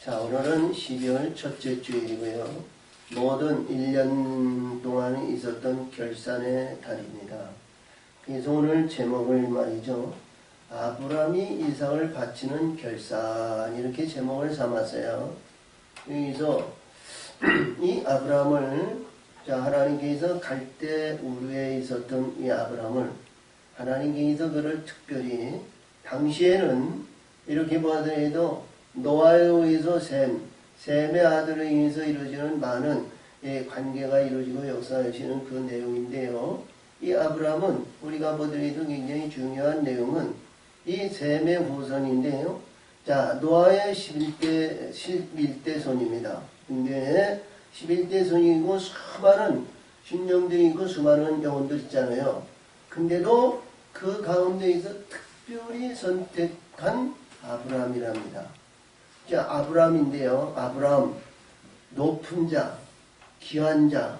자, 오늘은 12월 첫째 주일이고요. 모든 1년 동안 있었던 결산의 달입니다. 그래서 오늘 제목을 말이죠. 아브라함이 이삭을 바치는 결산, 이렇게 제목을 삼았어요. 여기서 이 아브라함을, 자, 하나님께서 갈대 우르에 있었던 이 아브라함을 하나님께서 그를 특별히, 당시에는 이렇게 보아더라도 노아에 의해서 셈의 아들에 의해서 이루어지는 많은 관계가 이루어지고 역사하시는 그 내용인데요. 이 아브라함은 우리가 보더라도 굉장히 중요한 내용은 이 셈의 후손인데요. 자, 노아의 11대 손입니다. 근데 11대 손이고 수많은 신령들이 있고 수많은 영혼들 있잖아요. 근데도 그 가운데에서 특별히 선택한 아브라함이랍니다. 자, 아브라함인데요. 아브라함, 높은 자, 귀한 자,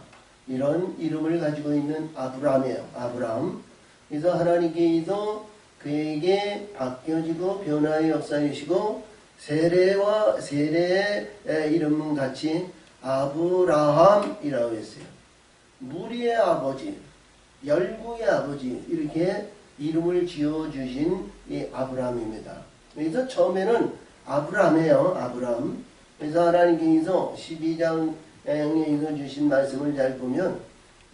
이런 이름을 가지고 있는 아브라함이에요. 아브라함. 그래서 하나님께서 그에게 바뀌어지고 변화의 역사이시고 세례의 이름은 같이 아브라함이라고 했어요. 무리의 아버지, 열국의 아버지, 이렇게 이름을 지어주신 이 아브라함입니다. 그래서 처음에는 아브라함이에요. 아브라함. 그래서 하나님께서 12장에 주신 말씀을 잘 보면,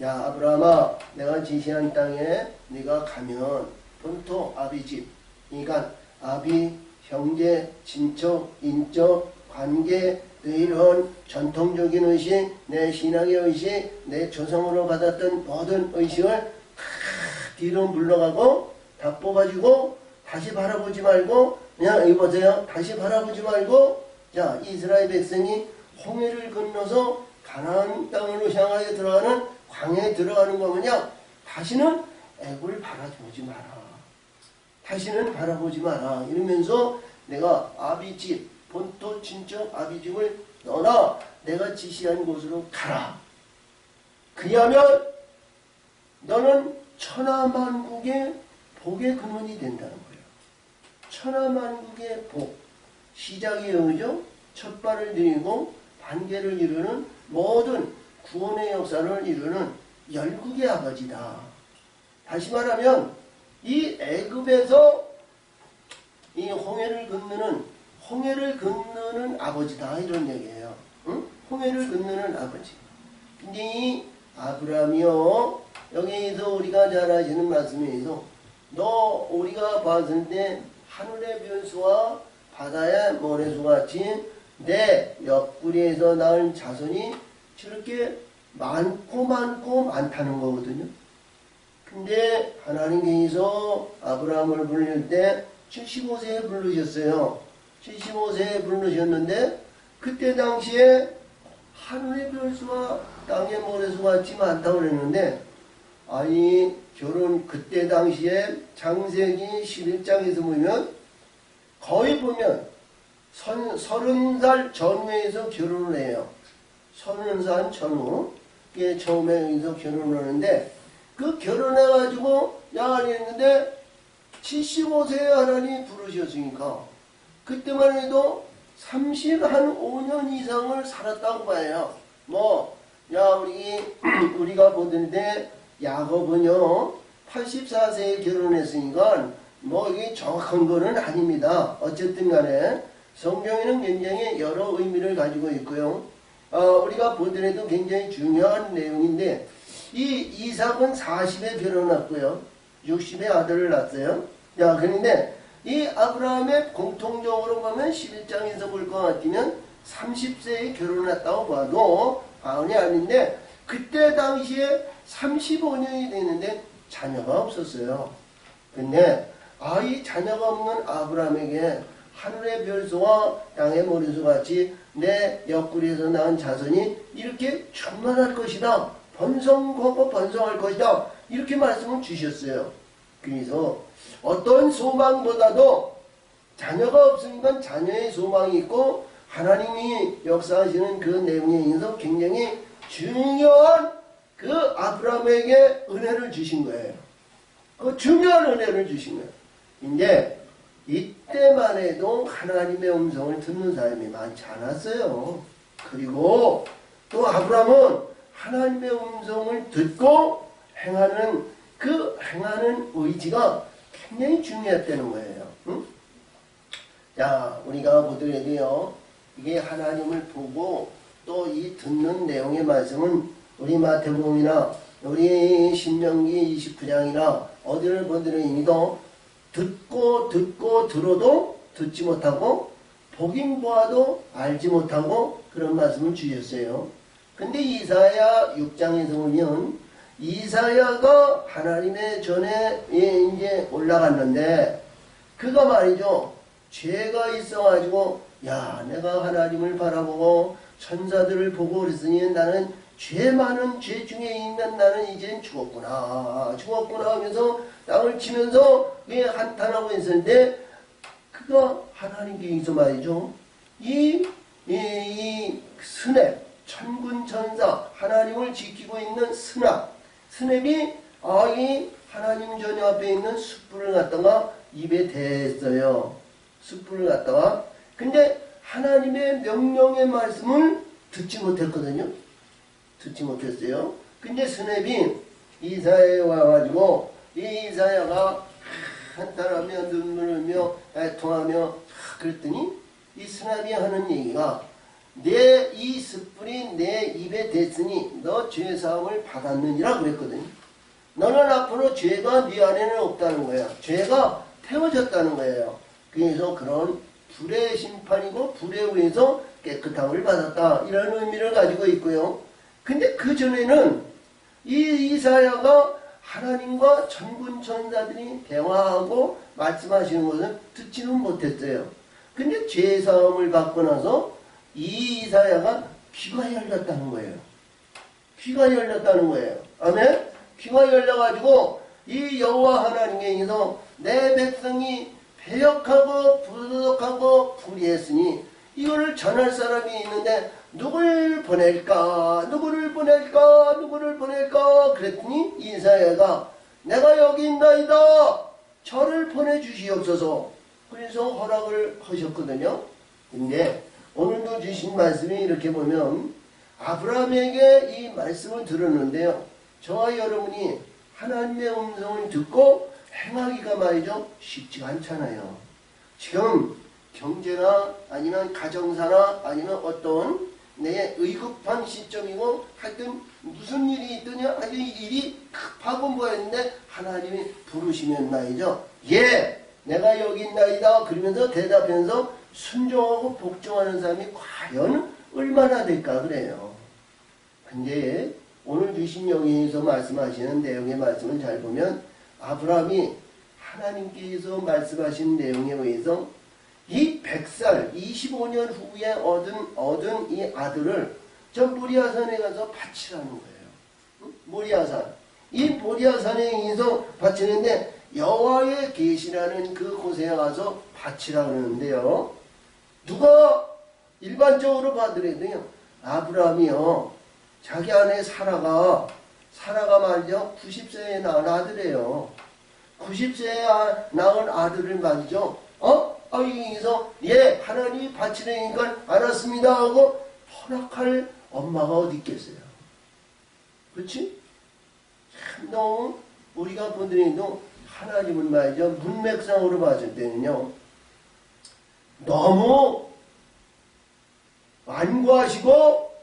야 아브라함아, 내가 지시한 땅에 네가 가면 본토 아비집, 그러니까 아비, 형제, 친척, 인적, 관계, 이런 전통적인 의식, 내 신앙의 의식, 내 조상으로 받았던 모든 의식을 다 뒤로 물러가고 다 뽑아주고 다시 바라보지 말고, 그냥 여기 보세요. 다시 바라보지 말고, 자, 이스라엘 백성이 홍해를 건너서 가나안 땅으로 향하여 들어가는 광야에 들어가는 거 뭐냐? 다시는 애굽을 바라보지 마라. 다시는 바라보지 마라. 이러면서 내가 아비집, 본토 친척 아비집을 너나 내가 지시한 곳으로 가라. 그리하면 너는 천하만국의 복의 근원이 된다는 거예요. 천하만국의 복, 시작이죠. 첫 발을 들이고 반개를 이루는 모든 구원의 역사를 이루는 열국의 아버지다. 다시 말하면 이 애굽에서 이 홍해를 건너는 아버지다, 이런 얘기예요. 응? 홍해를 건너는 아버지. 근데 이 아브라함이요, 여기에서 우리가 잘 아시는 말씀에서 우리가 봤을 때 하늘의 별수와 바다의 모래수 같이 내 옆구리에서 낳은 자손이 저렇게 많고 많다는 거거든요. 근데 하나님께서 아브라함을 부를 때 75세에 부르셨어요. 75세에 부르셨는데 그때 당시에 하늘의 별수와 땅의 모래수 같이 많다고 그랬는데, 아니 그때 당시에 창세기 11장에서 보면 거의 보면 30살 전후에서 결혼을 해요. 30살 전후. 그게 처음에 여기서 결혼을 하는데, 그 결혼해가지고 양아리 했는데 75세에 하나님 부르셨으니까 그때만 해도 35년 이상을 살았다고 봐요. 우리가 보던데 야곱은요 84세에 결혼했으니까 이게 정확한 거는 아닙니다. 어쨌든 간에 성경에는 굉장히 여러 의미를 가지고 있고요. 우리가 보더라도 굉장히 중요한 내용인데, 이 이삭은 40에 결혼했고요. 60에 아들을 낳았어요. 자, 그런데 이 아브라함의 공통적으로 보면 11장에서 볼 것 같으면 30세에 결혼했다고 봐도 과언이 아닌데, 그때 당시에 35년이 되는데 자녀가 없었어요. 근데 이 자녀가 없는 아브라함에게 하늘의 별수와 땅의 모래수 같이 내 옆구리에서 낳은 자손이 이렇게 충만할 것이다. 번성하고 번성할 것이다. 이렇게 말씀을 주셨어요. 그래서 어떤 소망보다도 자녀가 없으니까 자녀의 소망이 있고, 하나님이 역사하시는 그 내용에 있어서 굉장히 중요한 그 아브라함에게 은혜를 주신 거예요. 그 중요한 은혜를 주신 거예요. 이제 이때만 해도 하나님의 음성을 듣는 사람이 많지 않았어요. 그리고 또 아브라함은 하나님의 음성을 듣고 행하는 그 행하는 의지가 굉장히 중요했다는 거예요. 응? 자, 우리가 보더라도요, 이게 하나님을 보고 또 이 듣는 내용의 말씀은 우리 마태복음이나 우리 신명기 29장이나 어디를 보더라도 듣고 들어도 듣지 못하고 보긴 보아도 알지 못하고 그런 말씀을 주셨어요. 근데 이사야 6장에서 보면 이사야가 하나님의 전에 이제 올라갔는데 그가 말이죠. 죄가 있어가지고 야 내가 하나님을 바라보고 천사들을 보고 그랬으니 나는 죄 많은 죄 중에 있는 나는 이젠 죽었구나 하면서 땅을 치면서 한탄하고 있었는데 그가 하나님께서 말이죠. 이 스냅 천군 천사 하나님을 지키고 있는 스냅이 이 하나님 전혀 앞에 있는 숯불을 갖다가 입에 댔어요. 숯불을 갖다가 근데 하나님의 명령의 말씀을 듣지 못했거든요. 듣지 못했어요. 근데 스냅이 이사야에 와가지고 이 이사야가 한탄하며 눈물을 흘며 애통하며 그랬더니 이 스냅이 하는 얘기가 내 이 숯불이 내 입에 댔으니 너 죄사함을 받았느니라 그랬거든요. 너는 앞으로 죄가 네 안에는 없다는 거야. 죄가 태워졌다는 거예요. 그래서 그런 불의 심판이고 불에 의해서 깨끗함을 받았다. 이런 의미를 가지고 있고요. 근데 그 전에는 이 이사야가 하나님과 천군 천사들이 대화하고 말씀하시는 것을 듣지는 못했어요. 근데 죄사함을 받고 나서 이 이사야가 귀가 열렸다는 거예요. 귀가 열렸다는 거예요. 아멘? 귀가 열려가지고 이 여호와 하나님께서 내 백성이 배역하고 부도덕하고 불의했으니 이거를 전할 사람이 있는데 누구를 보낼까 그랬더니 이사야가 내가 여기 있나이다 저를 보내주시옵소서. 그래서 허락을 하셨거든요. 근데 오늘도 주신 말씀이 이렇게 보면 아브라함에게 이 말씀을 들었는데요. 저와 여러분이 하나님의 음성을 듣고 행하기가 말이죠. 쉽지가 않잖아요. 지금 경제나 아니면 가정사나 아니면 어떤 내 의급한 시점이고 하여튼 무슨 일이 있더니 아주 일이 급하고 뭐였는데 하나님이 부르시면 말이죠. 예! 내가 여기 있나이다. 그러면서 대답하면서 순종하고 복종하는 사람이 과연 얼마나 될까 그래요. 근데 오늘 주신 여기에서 말씀하시는 내용의 말씀을 잘 보면 아브라함이 하나님께서 말씀하신 내용에 의해서 이 100살 25년 후에 얻은 이 아들을 저 모리아산에 가서 바치라는 거예요. 모리아산. 이 모리아산에 의해서 바치는데 여호와의 계시라는 그 곳에 가서 바치라 그러는데요. 누가 일반적으로 봐더라도요. 아브라함이요. 자기 아내 사라가 말이죠. 90세에 낳은 아들이에요. 90세에 낳은 아들을 말이죠. 여기서 예 하나님이 바치려니까 알았습니다 하고 허락할 엄마가 어디 있겠어요. 그렇지? 참 너무 우리가 보더라도 하나님은 말이죠. 문맥상으로 봤을 때는요. 너무 완고하시고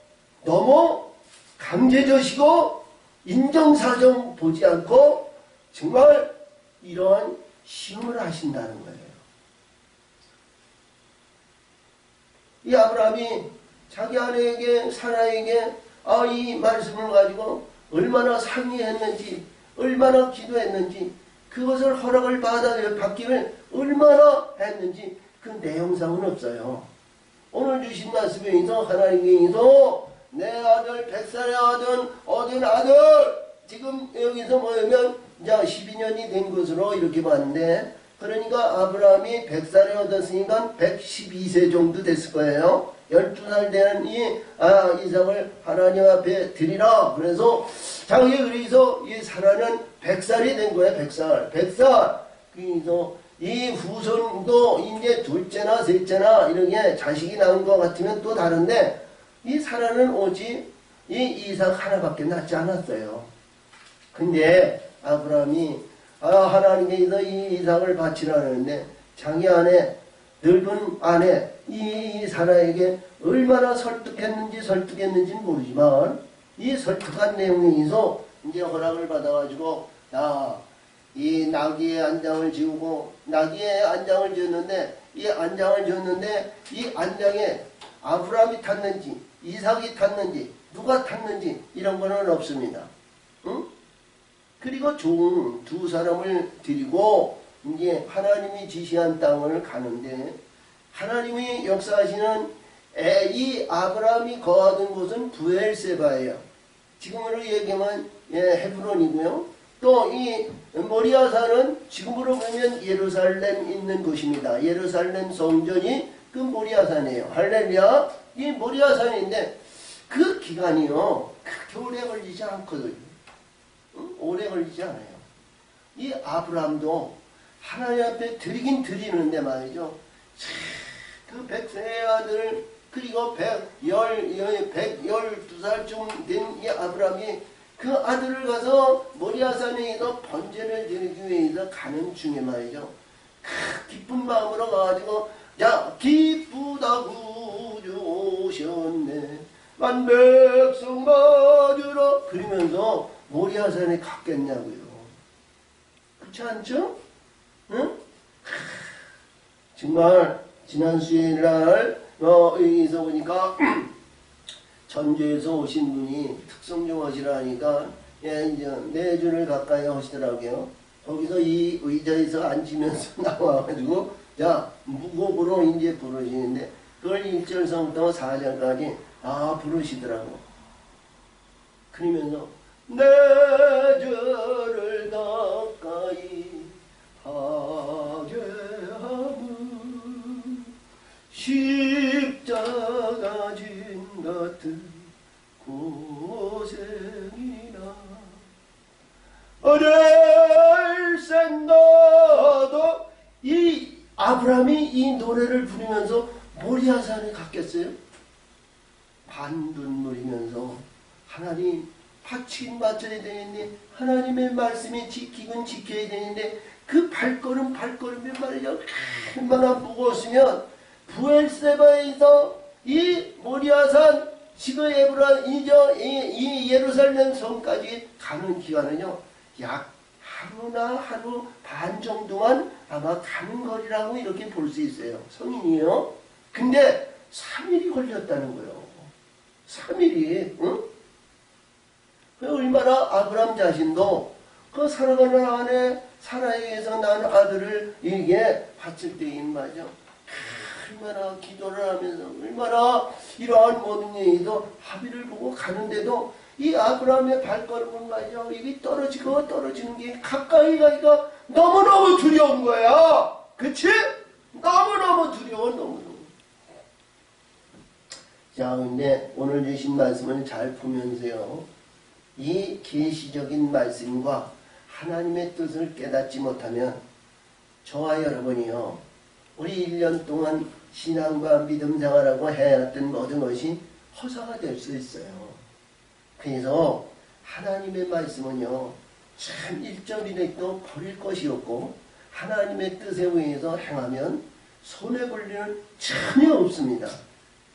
너무 강제적이시고 인정사정 보지 않고 정말 이러한 시험을 하신다는 거예요. 이 아브라함이 자기 아내에게 사라에게 이 말씀을 가지고 얼마나 상의했는지 얼마나 기도했는지 그것을 허락을 받기를 얼마나 했는지 그 내용상은 없어요. 오늘 주신 말씀에 있어 하나님께서 내 아들 100살에 얻은 아들 지금 여기서 보면 이제 12년이 된 것으로 이렇게 봤는데 그러니까 아브라함이 100살에 얻었으니까 112세 정도 됐을 거예요. 12살 되는 이 이삭을 하나님 앞에 드리라. 그래서 자기 그래서 이 사라는 100살이 된 거예요. 100살. 그래서 이 후손도 이제 둘째나 셋째나 이렇게 자식이 낳은 것 같으면 또 다른데 이 사라는 오직 이 이삭 하나밖에 낳지 않았어요. 근데 아브라함이 하나님께서 이 이삭을 바치라는데 자기 아내 늙은 아내 이 사라에게 얼마나 설득했는지는 모르지만 이 설득한 내용에 의해서 이제 허락을 받아가지고 이 나귀의 안장을 지우고 나귀의 안장을 지었는데 이 안장을 지었는데 이 안장에 아브라함이 탔는지 이삭이 탔는지 누가 탔는지 이런 거는 없습니다. 응? 그리고 종 두 사람을 데리고 이제 하나님이 지시한 땅을 가는데 하나님이 역사하시는 이 아브라함이 거하던 곳은 브엘세바예요. 지금으로 얘기하면 헤브론이고요. 또 이 모리아산은 지금으로 보면 예루살렘 있는 곳입니다. 예루살렘 성전이 그 모리아산이에요. 할렐루야. 이 모리아산인데 그 기간이요 그렇게 오래 걸리지 않거든요. 응? 오래 걸리지 않아요. 이 아브라함도 하나님 앞에 드리긴 드리는데 말이죠. 그 백세의 아들 그리고 112살쯤 된 이 아브라함이 그 아들을 가서 모리아산에 있어 번제를 드리기 위해서 가는 중에 말이죠. 기쁜 마음으로 가가지고 기쁘다고 주셨네 만백성 맞으라 그러면서 모리아산에 갔겠냐고요. 그렇지 않죠? 응? 정말 지난 수요일날 여기서 보니까 전주에서 오신 분이 특성 좀 하시라니까 이제 4주를 가까이 하시더라고요. 거기서 이 의자에서 앉으면서 나와가지고 무곡으로 이제 부르시는데 그걸 1절서부터 4절까지 부르시더라고. 그러면서 내 죄를 가까이 하게 함은 십자가 진 같은 고생이나 어릴생 나도 이 아브라함이 이 노래를 부르면서 모리아산에 갔겠어요? 반눈물이면서 하나님 바치긴 바쳐야 되는데 하나님의 말씀이 지키긴 지켜야 되는데 그 발걸음이 말이죠. 얼마나 무거웠으면 부엘세바에서 이 모리아산 지금 이 예루살렘 성까지 가는 기간은요 약 하루나 하루 반 정도만 아마 가는 거리라고 이렇게 볼 수 있어요. 성인이요. 근데 3일이 걸렸다는 거예요. 3일이 응? 얼마나 아브라함 자신도 그 살아가는 안에 사라에게서 난 아들을 이게 바칠 때인 말이죠. 얼마나 기도를 하면서 얼마나 이러한 모든 얘기도 합의를 보고 가는데도 이 아브라함의 발걸음은 말이죠. 입이 떨어지는 게 가까이 가기가 너무너무 두려운 거야. 그치? 너무너무 두려워. 너무너무. 자, 근데 오늘 주신 말씀을 잘 보면서요. 이 계시적인 말씀과 하나님의 뜻을 깨닫지 못하면 저와 여러분이요. 우리 1년 동안 신앙과 믿음 생활하고 해왔던 모든 것이 허사가 될 수 있어요. 그래서 하나님의 말씀은요. 참 1.1획도 버릴 것이 없고 하나님의 뜻에 의해서 행하면 손해볼 일은 전혀 없습니다.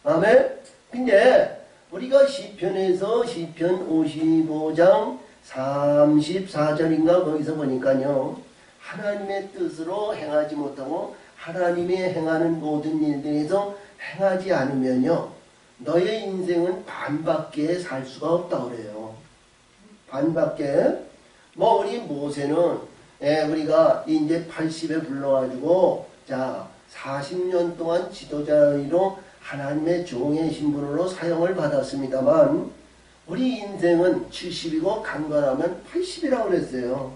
아멘? 근데 우리가 시편에서 시편 55장 34절인가 거기서 보니까요. 하나님의 뜻으로 행하지 못하고 하나님이 행하는 모든 일들에서 행하지 않으면요. 너의 인생은 반밖에 살 수가 없다고 그래요. 반밖에. 우리 모세는 우리가 이제 80에 불러가지고 40년 동안 지도자로 하나님의 종의 신분으로 사용을 받았습니다만 우리 인생은 70이고 강건하면 80이라고 그랬어요.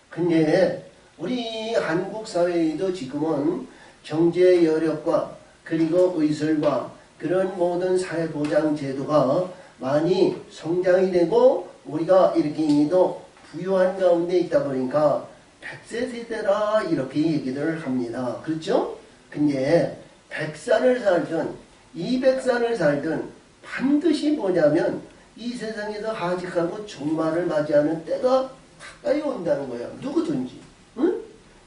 근데 우리 한국 사회에도 지금은 경제 여력과 그리고 의술과 그런 모든 사회보장 제도가 많이 성장이 되고 우리가 이렇게 도 부유한 가운데 있다 보니까 100세 세대라 이렇게 얘기를 합니다. 그렇죠? 근데 100살을 살든 200살을 살든 반드시 뭐냐면 이 세상에서 하직하고 종말을 맞이하는 때가 가까이 온다는 거예요. 누구든지. 응?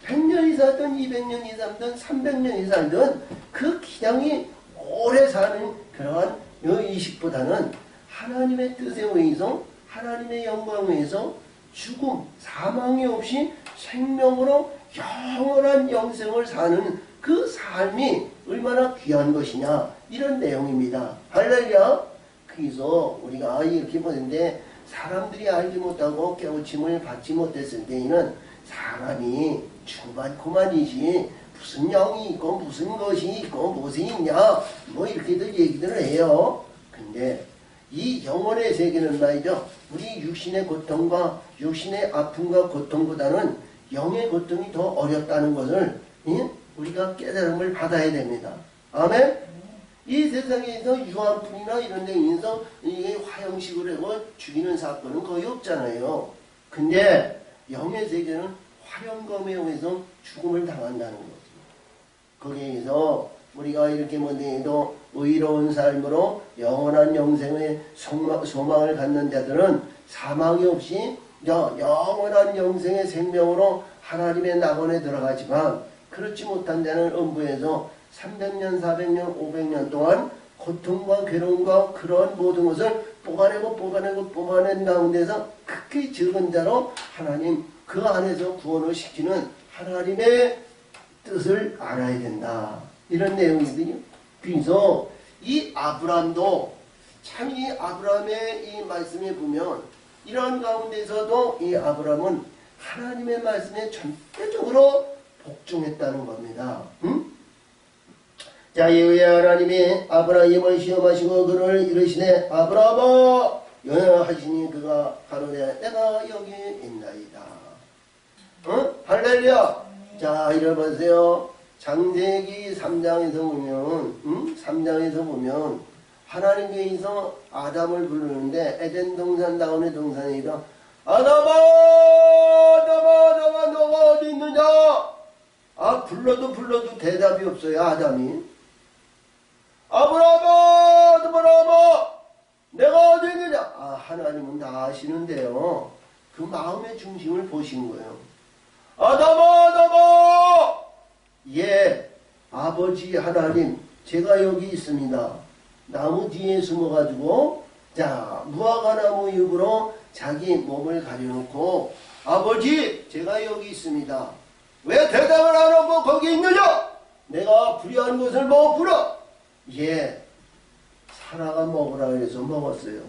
100년이 살든 200년이 살든 300년이 살든 그 기량이 오래 사는 그러한 의식보다는 하나님의 뜻에 의해서 하나님의 영광에 의해서 죽음, 사망이 없이 생명으로 영원한 영생을 사는 그 삶이 얼마나 귀한 것이냐 이런 내용입니다. 할렐루야. 그래서 우리가 이렇게 보는데 사람들이 알지 못하고 깨우침을 받지 못했을 때에는 사람이 주만코만이지 무슨 영이 있고 무슨 것이 있고 무엇이 있냐 뭐 이렇게들 얘기들을 해요. 근데 이 영혼의 세계는 말이죠. 우리 육신의 고통과 육신의 아픔과 고통보다는 영의 고통이 더 어렵다는 것을 우리가 깨달음을 받아야 됩니다. 아멘? 이 세상에서 유한풀이나 이런 데에서 이게 화형식으로 하고 죽이는 사건은 거의 없잖아요. 근데 영의 세계는 화형검에 의해서 죽음을 당한다는 거죠. 거기에서 우리가 이렇게 뭐해도 의로운 삶으로 영원한 영생의 소망을 갖는 자들은 사망이 없이 영원한 영생의 생명으로 하나님의 낙원에 들어가지만 그렇지 못한 자는 음부에서 300년, 400년, 500년 동안 고통과 괴로움과 그런 모든 것을 뽑아낸 가운데서 극히 적은 자로 하나님 그 안에서 구원을 시키는 하나님의 뜻을 알아야 된다. 이런 내용이거든요. 그래서 이 아브람도 참 이 아브람의 이 말씀에 보면 이런 가운데서도 이 아브람은 하나님의 말씀에 전체적으로 복종했다는 겁니다. 응? 자, 이후에 하나님이 아브라함을 시험하시고 그를 이르시되 아브라함아 하시니 그가 가로되 내가 여기 있나이다. 응? 할렐루야. 자, 이래 보세요. 창세기 3장에서 보면 3장에서 보면 하나님께서 아담을 부르는데 에덴 동산 다운의 동산이다. 아담아 너가 어디 있느냐? 아, 불러도 대답이 없어요. 아담이. 아브라함아 내가 어디 있느냐? 아, 하나님은 다 아시는데요. 그 마음의 중심을 보신 거예요. 아담아 예, 아버지 하나님 제가 여기 있습니다. 나무 뒤에 숨어가지고 자 무화과나무 잎으로 자기 몸을 가려놓고 아버지 제가 여기 있습니다. 왜 대답을 안 하고 거기 있느냐? 내가 불의한 것을 먹었구나. 예, 사라가 먹으라 해서 먹었어요.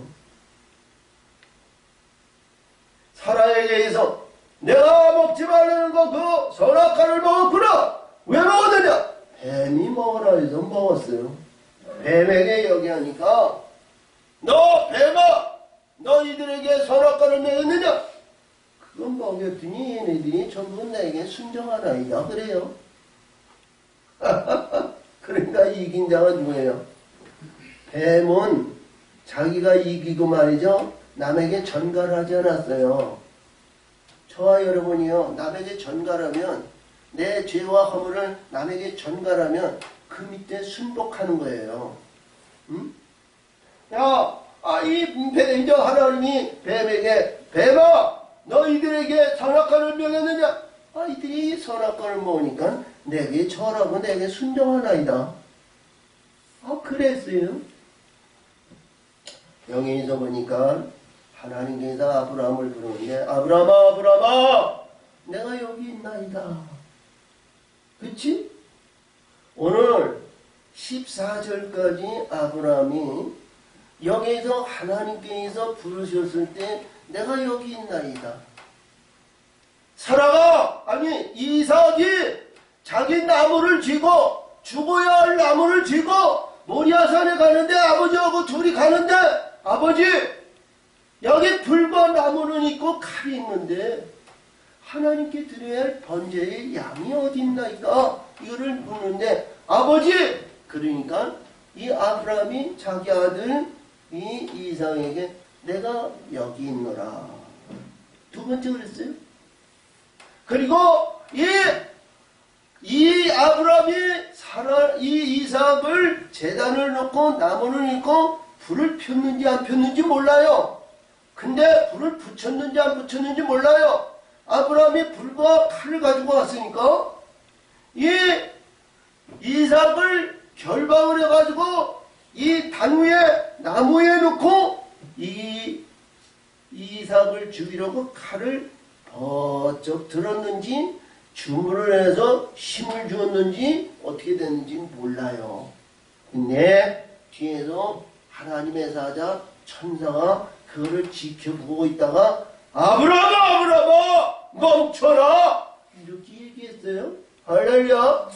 사라에게 의해서 내가 먹지 말라는 거 그 선악과를 먹었구나. 왜 먹었느냐? 뱀이 먹으라 해서 먹었어요. 뱀에게 여기 하니까 너 뱀아 너희들에게 선악과를 먹였느냐? 그건 먹였더니 얘네들이 전부 내게 순종하나이다 그래요. 그러니까 이긴 자가 누구예요? 뱀은 자기가 이기고 말이죠 남에게 전갈하지 않았어요. 저와 여러분이요 남에게 전갈하면 내 죄와 허물을 남에게 전갈하면 그 밑에 순복하는 거예요. 응? 야, 이 하나님이 뱀에게 뱀아 너희들에게 선악과를 명했느냐? 이들이 선악과를 먹으니까 내게 절하고 내게 순종하나이다. 그랬어요. 영에서 보니까 하나님께서 아브라함을 부르는데 아브라함아 내가 여기 있나이다. 그치? 오늘 14절까지 아브라함이 여기에서 하나님께서 부르셨을 때 내가 여기 있나이다. 사라가 이삭이 자기 나무를 쥐고 죽어야 할 나무를 쥐고 모리아산에 가는데 아버지하고 둘이 가는데 아버지 여기 불과 나무는 있고 칼이 있는데 하나님께 드려야 할 번제의 양이 어디 있나이까? 이거를 묻는데 아버지 그러니까 이 아브라함이 자기 아들 이 이삭에게 내가 여기 있노라. 두 번째 그랬어요. 그리고 이 아브라함이 이 이삭을 제단을 놓고 나무를 놓고 불을 폈는지 안 폈는지 몰라요. 근데 불을 붙였는지 안 붙였는지 몰라요. 아브라함이 불과 칼을 가지고 왔으니까 이 이삭을 결박을 해가지고 이 단위에 나무에 놓고 이 이삭을 죽이려고 칼을 번쩍 들었는지 주문을 해서 힘을 주었는지 어떻게 됐는지 몰라요. 근데 뒤에서 하나님의 사자 천사가 그거를 지켜보고 있다가 아브라함아 아브라함아 멈춰라 이렇게 얘기했어요. 할렐루야.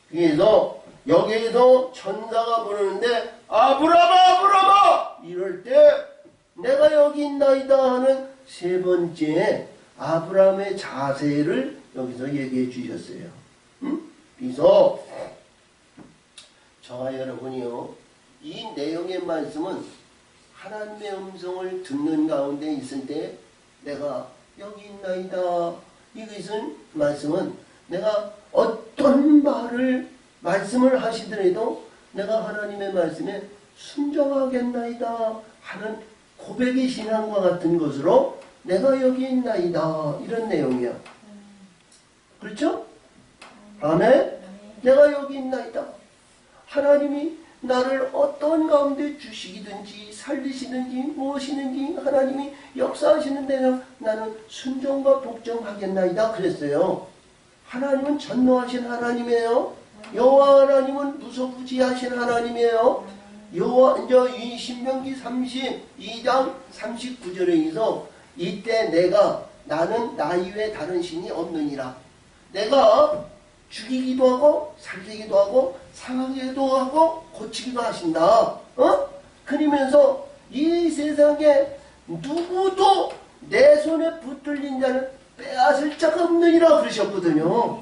그래서 여기에서 천사가 부르는데 아브라함아 아브라함아 이럴 때 내가 여기 있나이다 하는 세 번째 아브라함의 자세를 여기서 얘기해 주셨어요. 그래서 저와 여러분이요 이 내용의 말씀은 하나님의 음성을 듣는 가운데 있을 때 내가 여기 있나이다 이것은 말씀은 내가 어떤 말씀을 하시더라도 내가 하나님의 말씀에 순종하겠나이다 하는 고백의 신앙과 같은 것으로 내가 여기 있나이다 이런 내용이야. 그렇죠? 아멘? 내가 여기 있나이다. 하나님이 나를 어떤 가운데 주시기든지 살리시든지 무엇이든지 하나님이 역사하시는 데는 나는 순종과 복종하겠나이다 그랬어요. 하나님은 전노하신 하나님이에요. 여호와 하나님은 무소부지하신 하나님이에요. 여호와 이제 신명기 32장 39절에서 이때 나는 나 이외에 다른 신이 없느니라. 내가 죽이기도 하고 살리기도 하고 상하기도 하고 고치기도 하신다. 그러면서 이 세상에 누구도 내 손에 붙들린 자는 빼앗을 자가 없느니라 그러셨거든요.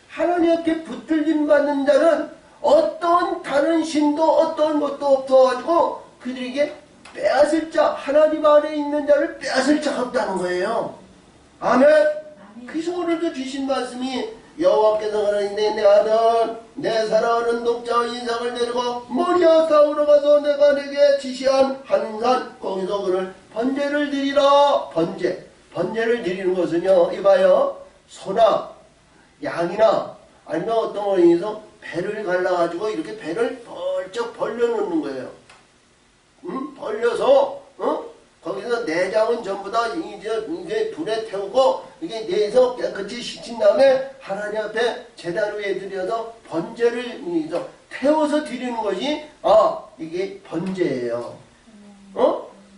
하나님께 붙들림 받는 자는 어떤 다른 신도 어떤 것도 없어가지고 그들에게 빼앗을 자 하나님 안에 있는 자를 빼앗을 자가 없다는 거예요. 아멘. 그래서 오늘도 주신 말씀이 여호와께서 하나님 내 아들 내 사랑하는 독자 이삭을 데리고 모리아 산으로 가서 내가 내게 지시한 한산 거기서 그를 번제를 드리라. 번제를 드리는 것은요 이봐요 소나 양이나 아니면 어떤 어린이서 배를 갈라가지고 이렇게 배를 벌쩍 벌려놓는 거예요. 벌려서 거기서 내장은 전부 다 이제 불에 태우고 이게 내서 깨끗이 씻은 다음에 하나님 앞에 제단 위에 들여서 번제를 태워서 드리는 것이 이게 번제예요.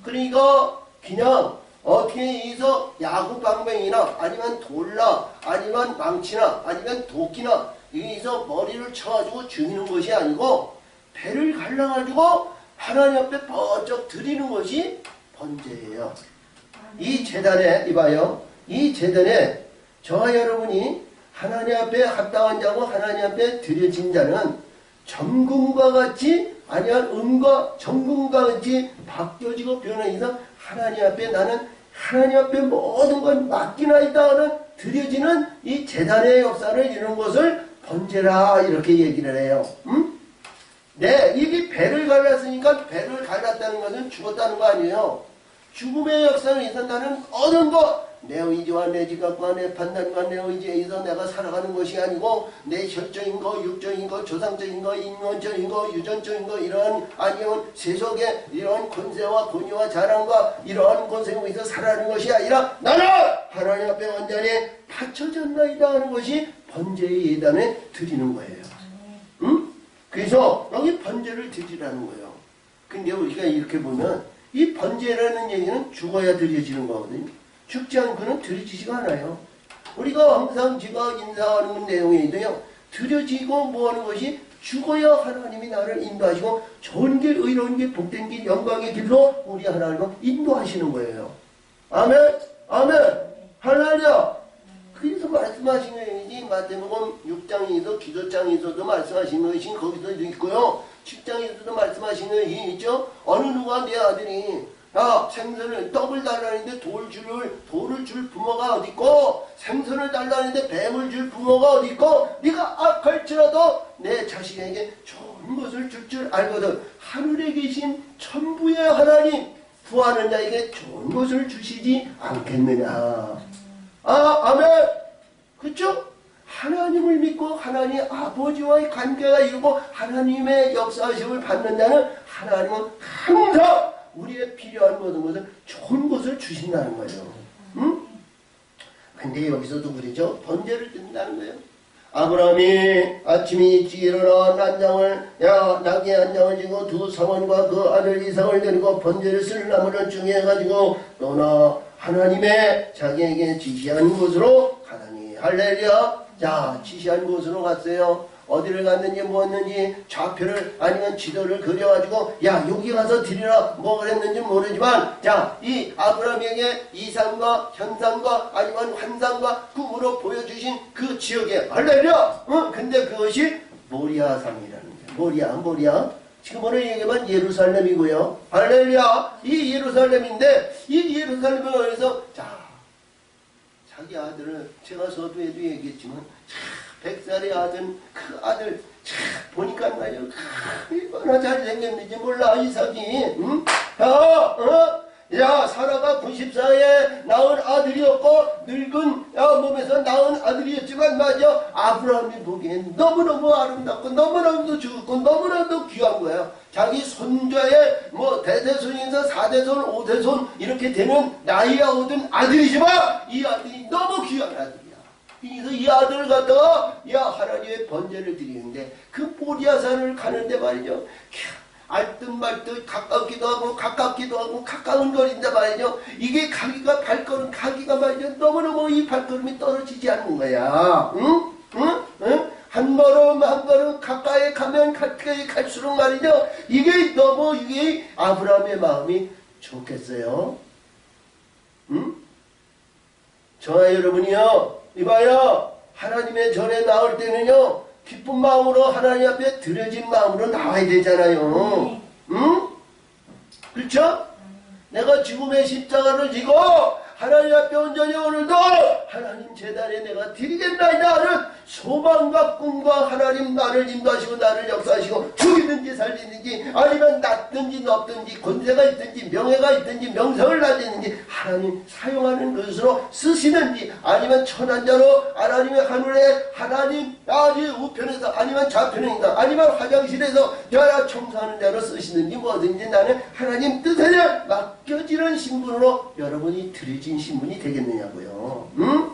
그러니까 그냥 어떻게 해서 야구 방망이나 아니면 돌나 아니면 망치나 아니면 도끼나 여기서 머리를 쳐가지고 죽이는 것이 아니고 배를 갈라가지고 하나님 앞에 번쩍 드리는 것이 번제예요. 이 제단에 이봐요. 이 제단에 저와 여러분이 하나님 앞에 합당한 자고 하나님 앞에 드려진 자는 점금과 같이 아니면 점금과 같이 바뀌어지고 변해서 하나님 앞에 나는 하나님 앞에 모든 걸 맡기나이다 하는 드려지는 이 제단의 역사를 이루는 것을 번제라 이렇게 얘기를 해요. 네, 이게 배를 갈랐으니까 배를 갈랐다는 것은 죽었다는 거 아니에요. 죽음의 역사를 위해서 나는 얻은 것, 내 의지와 내 지각과 내 판단과 내 의지에 의해서 내가 살아가는 것이 아니고 내 혈적인 거, 육적인 거, 조상적인 거, 인원적인 거, 유전적인 거 이러한 아니면 세속의 이러한 권세와 권위와 자랑과 이러한 권세에 의해서 살아가는 것이 아니라 나는 하나님 앞에 완전히 바쳐졌나이다 하는 것이 번제의 예단에 드리는 거예요. 그래서 여기 번제를 드리라는 거예요. 근데 우리가 이렇게 보면 이 번제라는 얘기는 죽어야 드려지는 거거든요. 죽지 않고는 드려지지가 않아요. 우리가 항상 제가 인사하는 내용에 있어요. 드려지고 뭐하는 것이 죽어야 하나님이 나를 인도하시고 좋은 길, 의로운 길, 복된 길, 영광의 길로 우리 하나님은 인도하시는 거예요. 아멘, 아멘, 할렐루야. 그래서 말씀하신 것이지 마태복음 6장에서 기도장에서도 말씀하신 것이 거기서도 있고요. 10장에서도 말씀하신 것이 있죠. 어느 누가 내 아들이 생선을 떡을 달라는데 돌을 줄 부모가 어딨고, 생선을 달라는데 뱀을 줄 부모가 어딨고, 네가 악할지라도 내 자식에게 좋은 것을 줄 알거든. 하늘에 계신 천부의 하나님, 구하는 자에게 좋은 것을 주시지 않겠느냐. 아멘. 그렇죠? 하나님을 믿고 하나님 아버지와의 관계가 이루고 하나님의 역사하심을 받는 자는 하나님은 항상 우리의 필요한 모든 것을 좋은 것을 주신다는 거예요. 응? 근데 여기서도 그러죠. 번제를 드린다는 거예요. 아브라함이 아침에 일찍 일어나 낙의 한 장을 지고 두 사원과 그 아들 이삭을 데리고 번제를 쓸 나무를 중요해가지고 떠나 하나님의 자기에게 지시한 곳으로 가다니. 할렐루야. 자, 지시한 곳으로 갔어요. 어디를 갔는지 뭐였는지 좌표를 아니면 지도를 그려가지고 야 여기 가서 드리라 뭐 그랬는지 모르지만 자, 이 아브라함에게 이상과 현상과 아니면 환상과 꿈으로 보여주신 그 지역에 할렐루야. 근데 그것이 모리아 산이라는 거예요. 모리아 지금 오늘 얘기하면 예루살렘이고요. 할렐루야. 이 예루살렘인데 이 예루살렘에 의해서 자기 아들을 제가 서두에도 얘기했지만 100살의 그 아들 보니까 말이야 얼마나 잘생겼는지 몰라 이삭이. 응? 야 사라가 94에 낳은 아들이었고 늙은 몸에서 낳은 아들이었지만 맞아 아브라함이 보기엔 너무너무 아름답고 너무너무 좋고 너무나도 귀한 거야. 자기 손자의 뭐 대대손에서 4대손 5대손 이렇게 되는 나이가 얻은 아들이지만 이 아들이 너무 귀한 아들이야. 그래서 이 아들을 갖다가 하나님의 번제를 드리는데 그 모리아산을 가는데 말이죠. 알듯 말듯 가깝기도 하고 가까운 거리인데 말이죠. 이게 가기가 말이죠. 너무너무 이 발걸음이 떨어지지 않는 거야. 응? 한 걸음 가까이 가면 가까이 갈수록 말이죠. 이게 너무 아브라함의 마음이 좋겠어요. 응? 저와 여러분이요. 이봐요. 하나님의 전에 나올 때는요. 기쁜 마음으로 하나님 앞에 드려진 마음으로 나와야 되잖아요. 응? 그렇죠? 내가 죽음의 십자가를 지고 하나님 앞에 온전히 오늘도 하나님 재단에 내가 드리겠나이다 하는 소망과 꿈과 하나님 나를 인도하시고 나를 역사하시고 죽이든지 살리든지 아니면 낫든지 높든지 권세가 있든지 명예가 있든지 명성을 가지든지 하나님 사용하는 것으로 쓰시는지 아니면 천한자로 하나님의 하늘에 하나님 우편에서 아니면 좌편인가 아니면 화장실에서 청소하는 자로 쓰시는지 뭐든지 나는 하나님 뜻에 맡겨지는 신분으로 여러분이 드려진 신분이 되겠느냐고요. 응?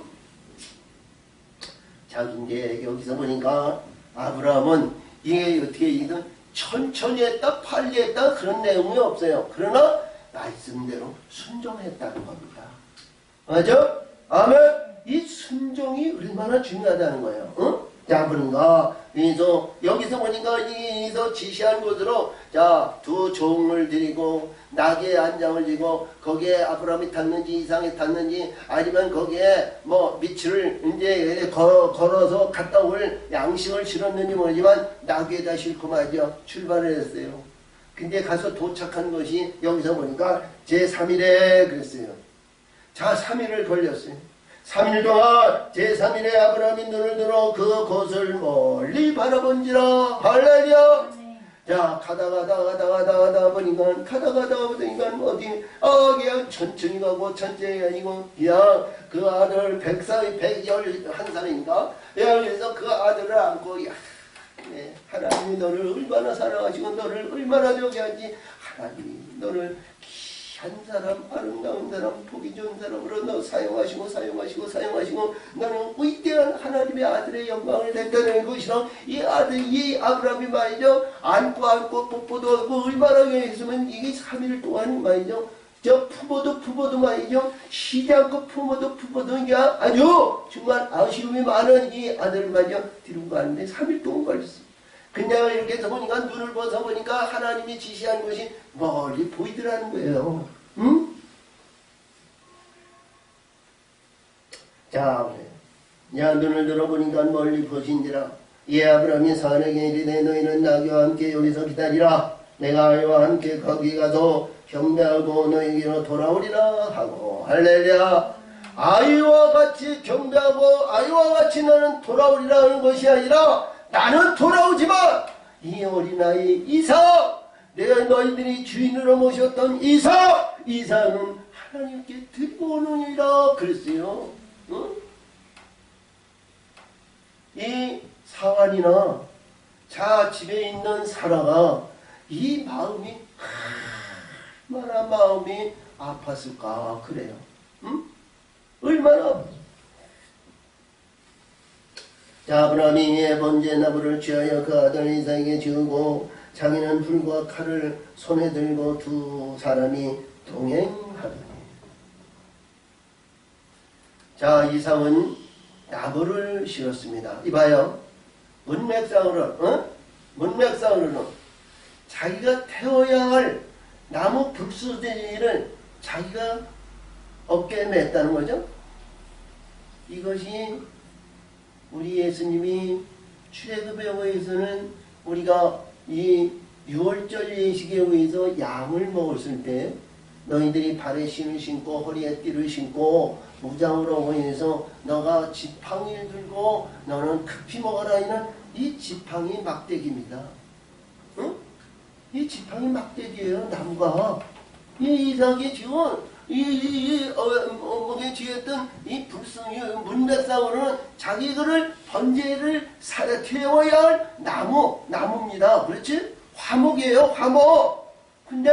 자, 이제 여기서 보니까 아브라함은 이게 어떻게 이건 천천히 했다 빨리 했다 그런 내용이 없어요. 그러나 말씀대로 순종했다는 겁니다. 맞아? 아멘. 이 순종이 얼마나 중요하다는 거예요. 응? 자, 그런가 그래서 여기서 보니까 여기서 지시한 곳으로 두 종을 드리고 낙에 한 장을 지고 거기에 아브라함이 탔는지 이삭이 탔는지 아니면 거기에 뭐 밑을 이제 걸어서 갔다 올 양식을 실었는지 모르지만 낙에다 싣고 말이죠. 출발을 했어요. 근데 가서 도착한 것이 여기서 보니까 제3일에 그랬어요. 자, 3일을 걸렸어요. 3일 동안 제3일에 아브라함이 눈을 들어 그곳을 멀리 바라본지라. 할렐루야. 자, 가다 보니까 어디 그냥 천천히 가고 천천히 아니고 그냥 그 아들 111살인가 그래서 그 아들을 안고 하나님이 너를 얼마나 사랑하시고 너를 얼마나 저기하지 하나님이 너를 한 사람, 아름다운 사람, 보기 좋은 사람으로 너 사용하시고 너는 위대한 하나님의 아들의 영광을 나타내는 것이라 이 아브라함이 말이죠. 안고 뽀뽀도 하고 얼마나 했으면 이게 3일 동안 말이죠. 저 부모도 말이죠. 쉬지 않고 부모도 그냥 아주 정말 아쉬움이 많은 이 아들을 말이죠. 뒤로 가는데 3일 동안 걸렸어. 그냥 이렇게 해서 보니까 눈을 벗어보니까 하나님이 지시한 것이 멀리 보이더라는 거예요. 응? 자, 눈을 들어보니까 멀리 보신지라. 아브라함이 사내게 이르되 너희는 나귀와 함께 여기서 기다리라. 내가 아이와 함께 거기 가서 경배하고 너에게로 돌아오리라 하고 할렐루야. 아이와 같이 경배하고 아이와 같이 나는 돌아오리라 하는 것이 아니라 나는 돌아오지만 이 어린아이 이삭, 내가 너희들이 주인으로 모셨던 이삭은 하나님께 드리고 오느니라 그랬어요. 응? 이 사환이나 자 집에 있는 사라가 이 마음이 얼마나 마음이 아팠을까 그래요. 응? 얼마나. 자, 아브라함이 번제 나무를 취하여 그 아들 이삭에게 지우고 자기는 불과 칼을 손에 들고 두 사람이 동행하더니. 자, 이삭은 나무를 심었습니다. 이봐요. 문맥상으로는 자기가 태워야 할 나무 불수대지를 자기가 어깨에 맸다는 거죠. 이것이 우리 예수님이 출애굽에 의해서는 우리가 이 6월절 예식에 의해서 양을 먹었을 때 너희들이 발에 신을 신고 허리에 띠를 신고 무장으로 의해서 너가 지팡이를 들고 너는 급히 먹어라 이는 이 지팡이 막대기입니다. 응? 이 지팡이 막대기예요. 나무가 이 이삭이 지금 어묵에 쥐었던 이 불순이 문맥상으로는 자기들을 번제를 태워야 할 나무입니다. 그렇지? 화목이에요. 화목. 근데